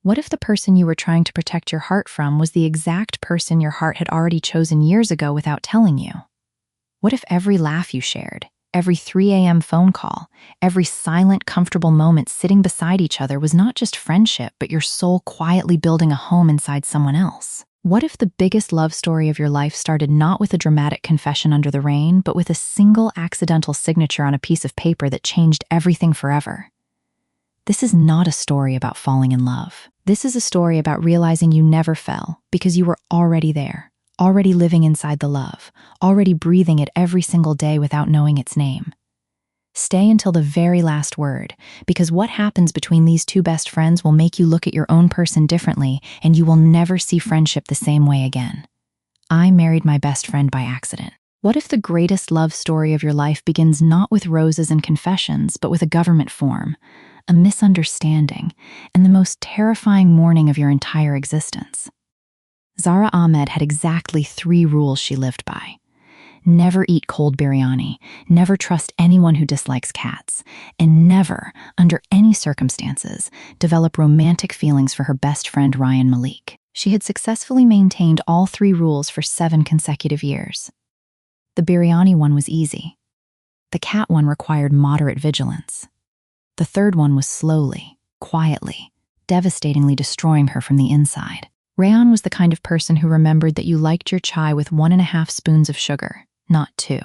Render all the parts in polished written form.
What if the person you were trying to protect your heart from was the exact person your heart had already chosen years ago without telling you? What if every laugh you shared, every 3 a.m. phone call, every silent, comfortable moment sitting beside each other was not just friendship, but your soul quietly building a home inside someone else? What if the biggest love story of your life started not with a dramatic confession under the rain, but with a single accidental signature on a piece of paper that changed everything forever? This is not a story about falling in love. This is a story about realizing you never fell because you were already there, already living inside the love, already breathing it every single day without knowing its name. Stay until the very last word, because what happens between these two best friends will make you look at your own person differently, and you will never see friendship the same way again. I married my best friend by accident. What if the greatest love story of your life begins not with roses and confessions, but with a government form, a misunderstanding, and the most terrifying morning of your entire existence? Zara Ahmed had exactly 3 rules she lived by. Never eat cold biryani, never trust anyone who dislikes cats, and never, under any circumstances, develop romantic feelings for her best friend Ryan Malik. She had successfully maintained all 3 rules for 7 consecutive years. The biryani one was easy. The cat one required moderate vigilance. The third one was slowly, quietly, devastatingly destroying her from the inside. Rayan was the kind of person who remembered that you liked your chai with 1.5 spoons of sugar, not 2.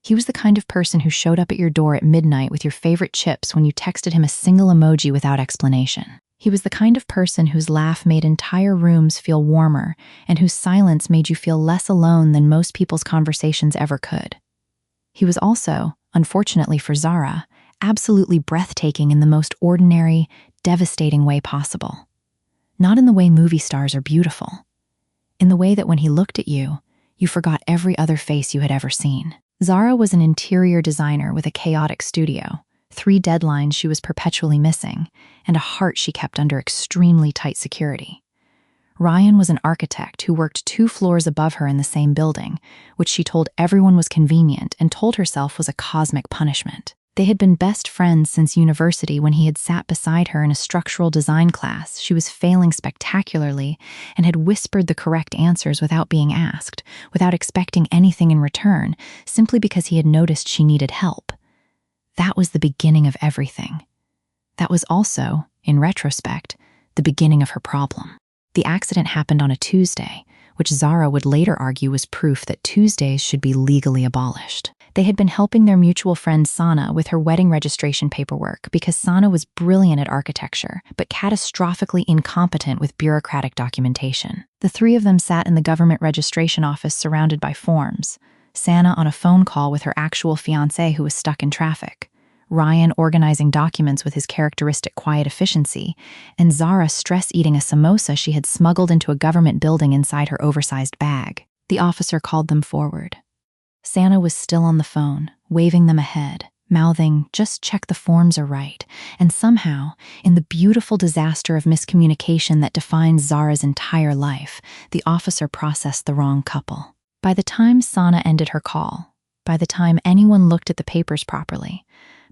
He was the kind of person who showed up at your door at midnight with your favorite chips when you texted him a single emoji without explanation. He was the kind of person whose laugh made entire rooms feel warmer and whose silence made you feel less alone than most people's conversations ever could. He was also, unfortunately for Zara, absolutely breathtaking in the most ordinary, devastating way possible. Not in the way movie stars are beautiful. In the way that when he looked at you, you forgot every other face you had ever seen. Zara was an interior designer with a chaotic studio, 3 deadlines she was perpetually missing, and a heart she kept under extremely tight security. Ryan was an architect who worked 2 floors above her in the same building, which she told everyone was convenient and told herself was a cosmic punishment. They had been best friends since university when he had sat beside her in a structural design class she was failing spectacularly and had whispered the correct answers without being asked, without expecting anything in return, simply because he had noticed she needed help. That was the beginning of everything. That was also, in retrospect, the beginning of her problem. The accident happened on a Tuesday, which Zara would later argue was proof that Tuesdays should be legally abolished. They had been helping their mutual friend Sana with her wedding registration paperwork because Sana was brilliant at architecture, but catastrophically incompetent with bureaucratic documentation. The 3 of them sat in the government registration office surrounded by forms. Sana on a phone call with her actual fiancé who was stuck in traffic. Ryan organizing documents with his characteristic quiet efficiency, and Zara stress-eating a samosa she had smuggled into a government building inside her oversized bag. The officer called them forward. Sana was still on the phone, waving them ahead, mouthing, "Just check the forms are right," and somehow, in the beautiful disaster of miscommunication that defines Zara's entire life, the officer processed the wrong couple. By the time Sana ended her call, by the time anyone looked at the papers properly,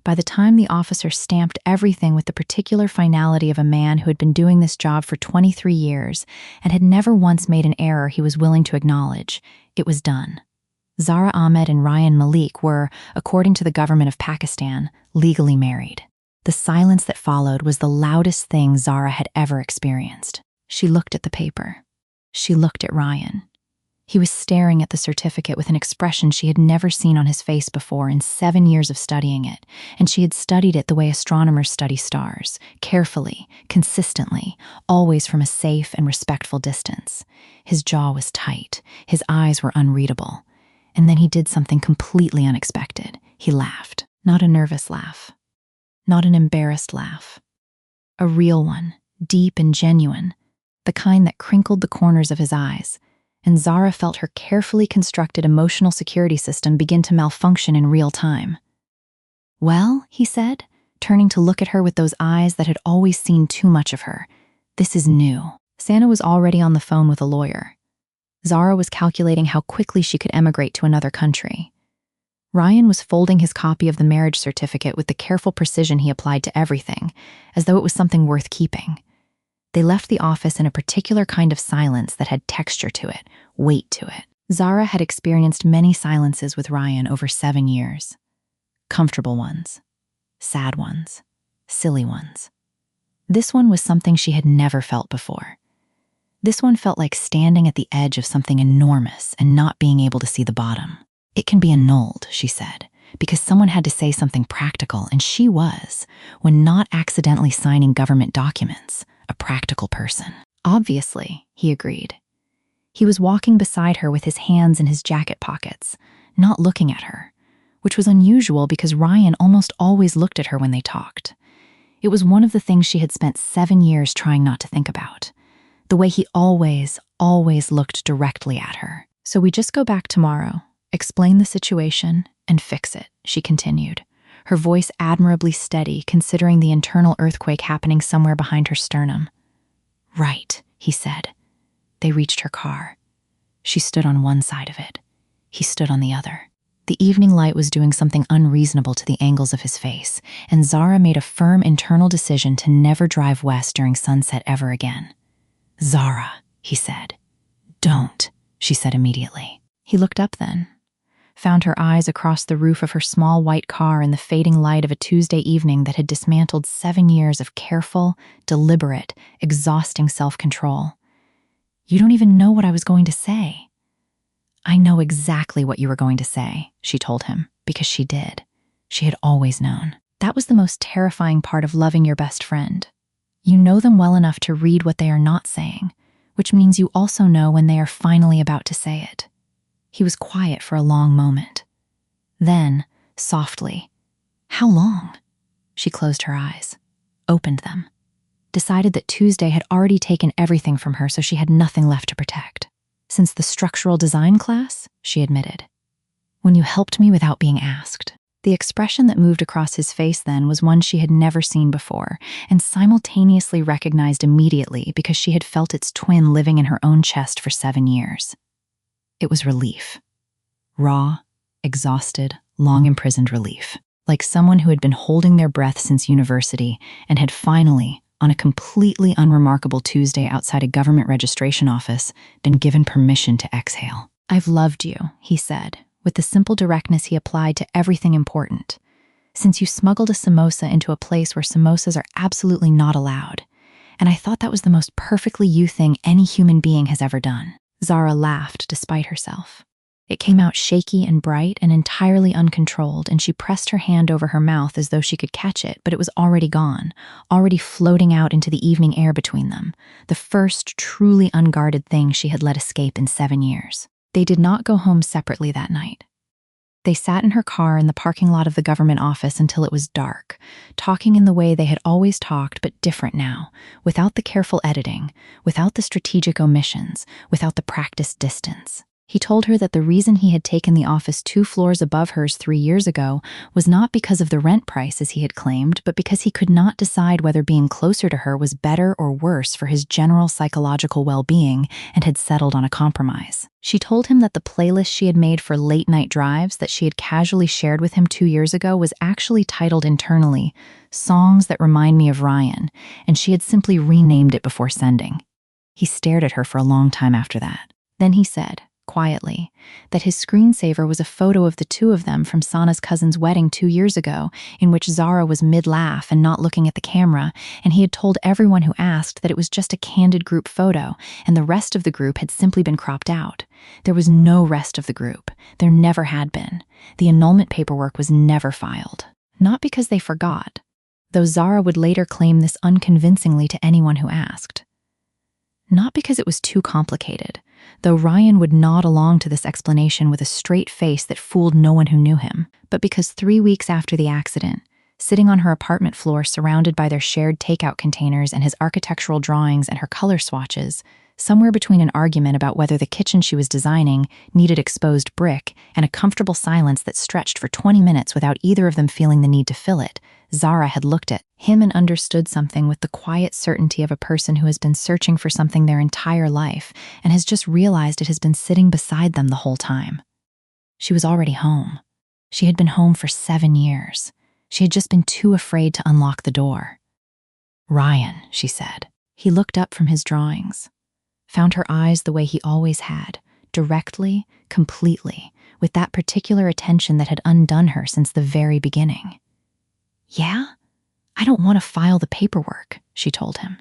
by the time the officer stamped everything with the particular finality of a man who had been doing this job for 23 years and had never once made an error he was willing to acknowledge, it was done. Zara Ahmed and Ryan Malik were, according to the government of Pakistan, legally married. The silence that followed was the loudest thing Zara had ever experienced. She looked at the paper. She looked at Ryan. He was staring at the certificate with an expression she had never seen on his face before in 7 years of studying it, and she had studied it the way astronomers study stars, carefully, consistently, always from a safe and respectful distance. His jaw was tight. His eyes were unreadable. And then he did something completely unexpected. He laughed. Not a nervous laugh. Not an embarrassed laugh. A real one, deep and genuine, the kind that crinkled the corners of his eyes, and Zara felt her carefully constructed emotional security system begin to malfunction in real time. "Well," he said, turning to look at her with those eyes that had always seen too much of her, "this is new." Sana was already on the phone with a lawyer. Zara was calculating how quickly she could emigrate to another country. Ryan was folding his copy of the marriage certificate with the careful precision he applied to everything, as though it was something worth keeping. They left the office in a particular kind of silence that had texture to it, weight to it. Zara had experienced many silences with Ryan over 7 years. Comfortable ones, sad ones, silly ones. This one was something she had never felt before. This one felt like standing at the edge of something enormous and not being able to see the bottom. It can be annulled, she said, because someone had to say something practical, and she was, when not accidentally signing government documents, a practical person. Obviously, he agreed. He was walking beside her with his hands in his jacket pockets, not looking at her, which was unusual because Ryan almost always looked at her when they talked. It was one of the things she had spent 7 years trying not to think about. The way he always looked directly at her. So we just go back tomorrow, explain the situation, and fix it, she continued, her voice admirably steady considering the internal earthquake happening somewhere behind her sternum. Right, he said. They reached her car. She stood on one side of it. He stood on the other. The evening light was doing something unreasonable to the angles of his face, and Zara made a firm internal decision to never drive west during sunset ever again. Zara, he said. Don't, she said immediately. He looked up then, found her eyes across the roof of her small white car in the fading light of a Tuesday evening that had dismantled 7 years of careful, deliberate, exhausting self-control. You don't even know what I was going to say. I know exactly what you were going to say, she told him, because she did. She had always known. That was the most terrifying part of loving your best friend. You know them well enough to read what they are not saying, which means you also know when they are finally about to say it. He was quiet for a long moment. Then, softly, how long? She closed her eyes, opened them, decided that Tuesday had already taken everything from her, so she had nothing left to protect. Since the structural design class, she admitted. When you helped me without being asked. The expression that moved across his face then was one she had never seen before, and simultaneously recognized immediately because she had felt its twin living in her own chest for 7 years. It was relief. Raw, exhausted, long-imprisoned relief. Like someone who had been holding their breath since university and had finally, on a completely unremarkable Tuesday outside a government registration office, been given permission to exhale. I've loved you, he said, with the simple directness he applied to everything important. Since you smuggled a samosa into a place where samosas are absolutely not allowed. And I thought that was the most perfectly you thing any human being has ever done. Zara laughed despite herself. It came out shaky and bright and entirely uncontrolled, and she pressed her hand over her mouth as though she could catch it, but it was already gone, already floating out into the evening air between them, the first truly unguarded thing she had let escape in 7 years. They did not go home separately that night. They sat in her car in the parking lot of the government office until it was dark, talking in the way they had always talked, but different now, without the careful editing, without the strategic omissions, without the practiced distance. He told her that the reason he had taken the office 2 floors above hers 3 years ago was not because of the rent price as he had claimed, but because he could not decide whether being closer to her was better or worse for his general psychological well-being, and had settled on a compromise. She told him that the playlist she had made for late-night drives that she had casually shared with him 2 years ago was actually titled internally, Songs That Remind Me of Ryan, and she had simply renamed it before sending. He stared at her for a long time after that. Then he said, quietly, that his screensaver was a photo of the 2 of them from Sana's cousin's wedding 2 years ago, in which Zara was mid-laugh and not looking at the camera, and he had told everyone who asked that it was just a candid group photo, and the rest of the group had simply been cropped out. There was no rest of the group. There never had been. The annulment paperwork was never filed. Not because they forgot, though Zara would later claim this unconvincingly to anyone who asked. Not because it was too complicated, though Ryan would nod along to this explanation with a straight face that fooled no one who knew him, but because 3 weeks after the accident, sitting on her apartment floor surrounded by their shared takeout containers and his architectural drawings and her color swatches, somewhere between an argument about whether the kitchen she was designing needed exposed brick and a comfortable silence that stretched for 20 minutes without either of them feeling the need to fill it, Zara had looked at him and understood something with the quiet certainty of a person who has been searching for something their entire life and has just realized it has been sitting beside them the whole time. She was already home. She had been home for 7 years. She had just been too afraid to unlock the door. Ryan, she said. He looked up from his drawings, found her eyes the way he always had, directly, completely, with that particular attention that had undone her since the very beginning. "Yeah? I don't want to file the paperwork," she told him.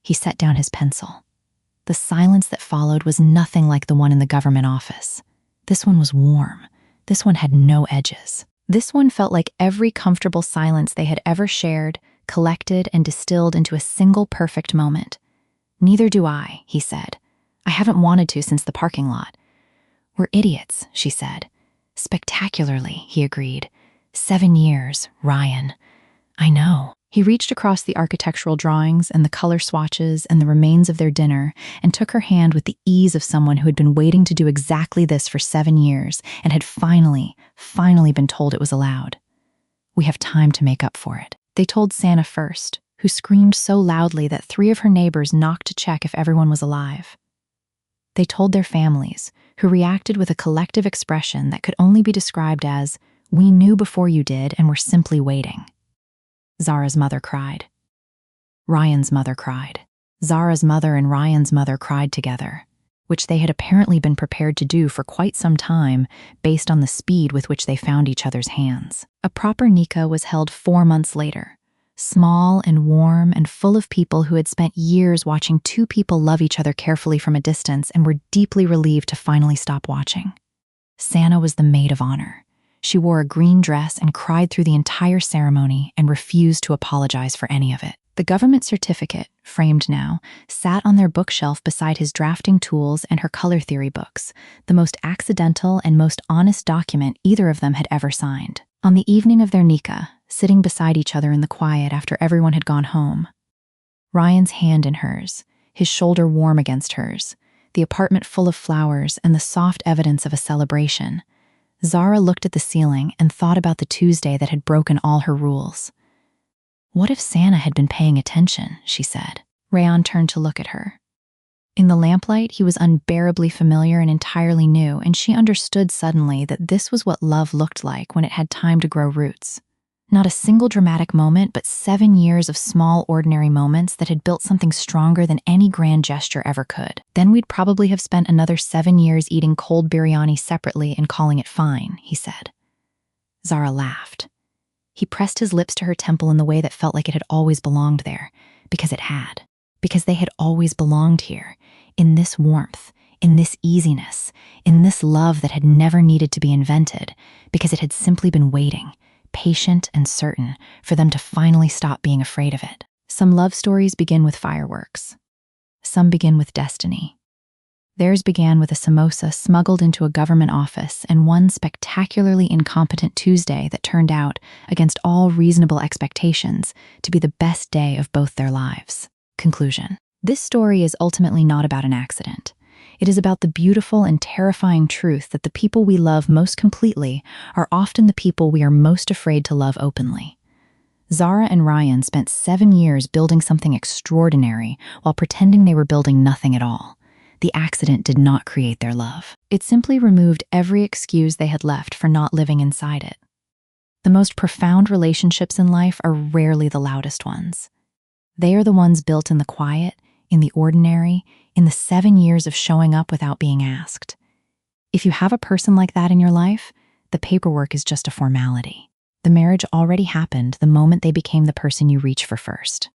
He set down his pencil. The silence that followed was nothing like the one in the government office. This one was warm. This one had no edges. This one felt like every comfortable silence they had ever shared, collected, and distilled into a single perfect moment. "Neither do I," he said. "I haven't wanted to since the parking lot." "We're idiots," she said. "Spectacularly," he agreed. 7 years, Ryan. "I know." He reached across the architectural drawings and the color swatches and the remains of their dinner and took her hand with the ease of someone who had been waiting to do exactly this for 7 years and had finally been told it was allowed. "We have time to make up for it." They told Santa first, who screamed so loudly that 3 of her neighbors knocked to check if everyone was alive. They told their families, who reacted with a collective expression that could only be described as, "We knew before you did and were simply waiting." Zara's mother cried. Ryan's mother cried. Zara's mother and Ryan's mother cried together, which they had apparently been prepared to do for quite some time based on the speed with which they found each other's hands. A proper nikah was held 4 months later, small and warm and full of people who had spent years watching 2 people love each other carefully from a distance and were deeply relieved to finally stop watching. Santa was the maid of honor. She wore a green dress and cried through the entire ceremony and refused to apologize for any of it. The government certificate, framed now, sat on their bookshelf beside his drafting tools and her color theory books, the most accidental and most honest document either of them had ever signed. On the evening of their nikah, sitting beside each other in the quiet after everyone had gone home, Ryan's hand in hers, his shoulder warm against hers, the apartment full of flowers and the soft evidence of a celebration, Zara looked at the ceiling and thought about the Tuesday that had broken all her rules. "What if Santa had been paying attention?" she said. Rayon turned to look at her. In the lamplight, he was unbearably familiar and entirely new, and she understood suddenly that this was what love looked like when it had time to grow roots. Not a single dramatic moment, but 7 years of small, ordinary moments that had built something stronger than any grand gesture ever could. "Then we'd probably have spent another 7 years eating cold biryani separately and calling it fine," he said. Zara laughed. He pressed his lips to her temple in the way that felt like it had always belonged there, because it had. Because they had always belonged here, in this warmth, in this easiness, in this love that had never needed to be invented, because it had simply been waiting, patient and certain, for them to finally stop being afraid of it. Some love stories begin with fireworks. Some begin with destiny. Theirs began with a samosa smuggled into a government office and one spectacularly incompetent Tuesday that turned out, against all reasonable expectations, to be the best day of both their lives. Conclusion. This story is ultimately not about an accident. It is about the beautiful and terrifying truth that the people we love most completely are often the people we are most afraid to love openly. Zara and Ryan spent 7 years building something extraordinary while pretending they were building nothing at all. The accident did not create their love. It simply removed every excuse they had left for not living inside it. The most profound relationships in life are rarely the loudest ones. They are the ones built in the quiet, in the ordinary, in the 7 years of showing up without being asked. If you have a person like that in your life, the paperwork is just a formality. The marriage already happened the moment they became the person you reach for first.